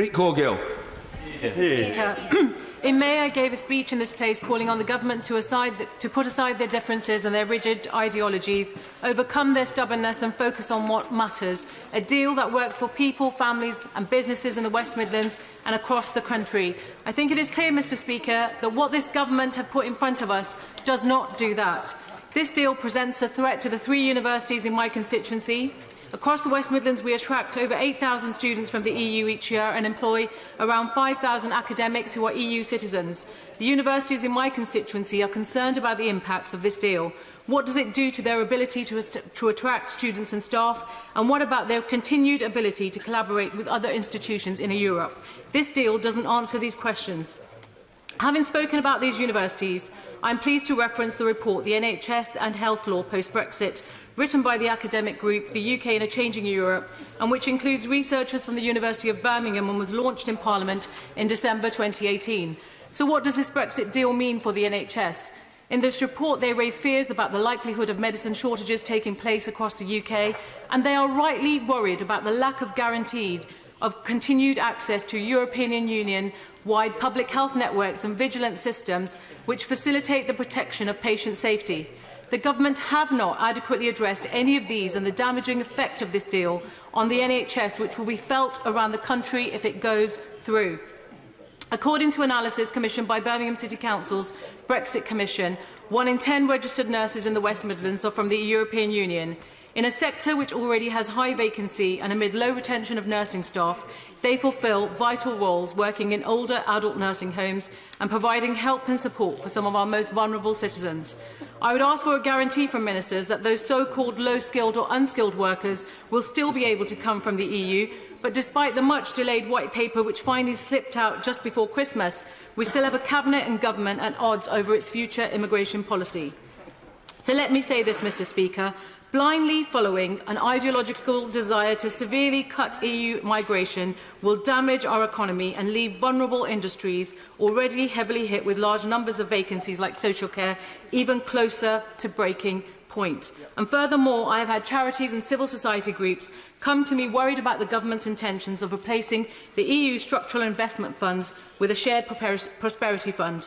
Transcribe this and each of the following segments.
Preet Kaur Gill. In May, I gave a speech in this place calling on the government to put aside their differences and their rigid ideologies, overcome their stubbornness and focus on what matters, a deal that works for people, families and businesses in the West Midlands and across the country. I think it is clear, Mr Speaker, that what this government have put in front of us does not do that. This deal presents a threat to the 3 universities in my constituency. Across the West Midlands, we attract over 8,000 students from the EU each year and employ around 5,000 academics who are EU citizens. The universities in my constituency are concerned about the impacts of this deal. What does it do to their ability to attract students and staff? And what about their continued ability to collaborate with other institutions in Europe? This deal doesn't answer these questions. Having spoken about these universities, I am pleased to reference the report, The NHS and Health Law Post-Brexit, written by the academic group The UK in a Changing Europe, and which includes researchers from the University of Birmingham and was launched in Parliament in December 2018. So what does this Brexit deal mean for the NHS? In this report, they raise fears about the likelihood of medicine shortages taking place across the UK, and they are rightly worried about the lack of guarantee of continued access to European Union-wide public health networks and vigilance systems which facilitate the protection of patient safety. The government have not adequately addressed any of these and the damaging effect of this deal on the NHS, which will be felt around the country if it goes through. According to analysis commissioned by Birmingham City Council's Brexit Commission, 1 in 10 registered nurses in the West Midlands are from the European Union. In a sector which already has high vacancy and amid low retention of nursing staff, they fulfil vital roles working in older adult nursing homes and providing help and support for some of our most vulnerable citizens. I would ask for a guarantee from ministers that those so-called low-skilled or unskilled workers will still be able to come from the EU, but despite the much-delayed white paper which finally slipped out just before Christmas, we still have a cabinet and government at odds over its future immigration policy. So let me say this, Mr Speaker. Blindly following an ideological desire to severely cut EU migration will damage our economy and leave vulnerable industries already heavily hit with large numbers of vacancies like social care even closer to breaking point. And furthermore, I have had charities and civil society groups come to me worried about the government's intentions of replacing the EU structural investment funds with a shared prosperity fund.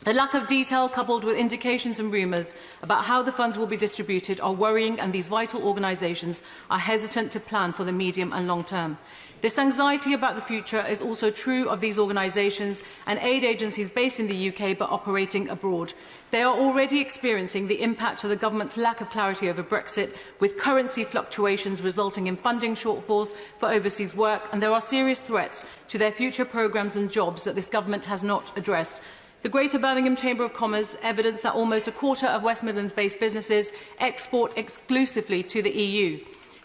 The lack of detail, coupled with indications and rumours about how the funds will be distributed, are worrying, and these vital organisations are hesitant to plan for the medium and long term. This anxiety about the future is also true of these organisations and aid agencies based in the UK but operating abroad. They are already experiencing the impact of the government's lack of clarity over Brexit, with currency fluctuations resulting in funding shortfalls for overseas work, and there are serious threats to their future programmes and jobs that this government has not addressed. The Greater Birmingham Chamber of Commerce evidenced that almost a quarter of West Midlands-based businesses export exclusively to the EU.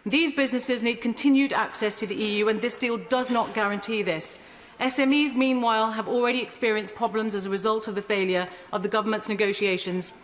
These businesses need continued access to the EU, and this deal does not guarantee this. SMEs, meanwhile, have already experienced problems as a result of the failure of the government's negotiations,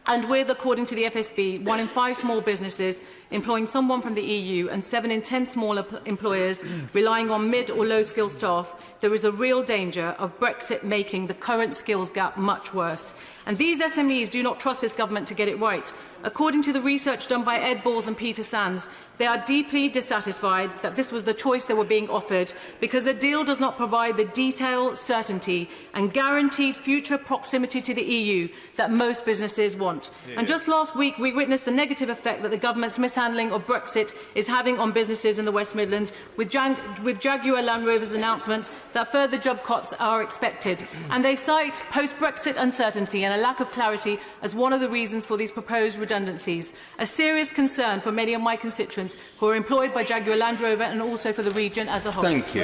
and with, according to the FSB, 1 in 5 small businesses employing someone from the EU and 7 in 10 smaller employers relying on mid- or low-skilled staff, there is a real danger of Brexit making the current skills gap much worse. And these SMEs do not trust this government to get it right. According to the research done by Ed Balls and Peter Sands, they are deeply dissatisfied that this was the choice they were being offered, because the deal does not provide the detail, certainty and guaranteed future proximity to the EU that most businesses want. And just last week, we witnessed the negative effect that the government's mishandling of Brexit is having on businesses in the West Midlands, with Jaguar Land Rover's announcement that further job cuts are expected. And they cite post-Brexit uncertainty and a lack of clarity as one of the reasons for these proposed redundancies, a serious concern for many of my constituents who are employed by Jaguar Land Rover and also for the region as a whole. Thank you.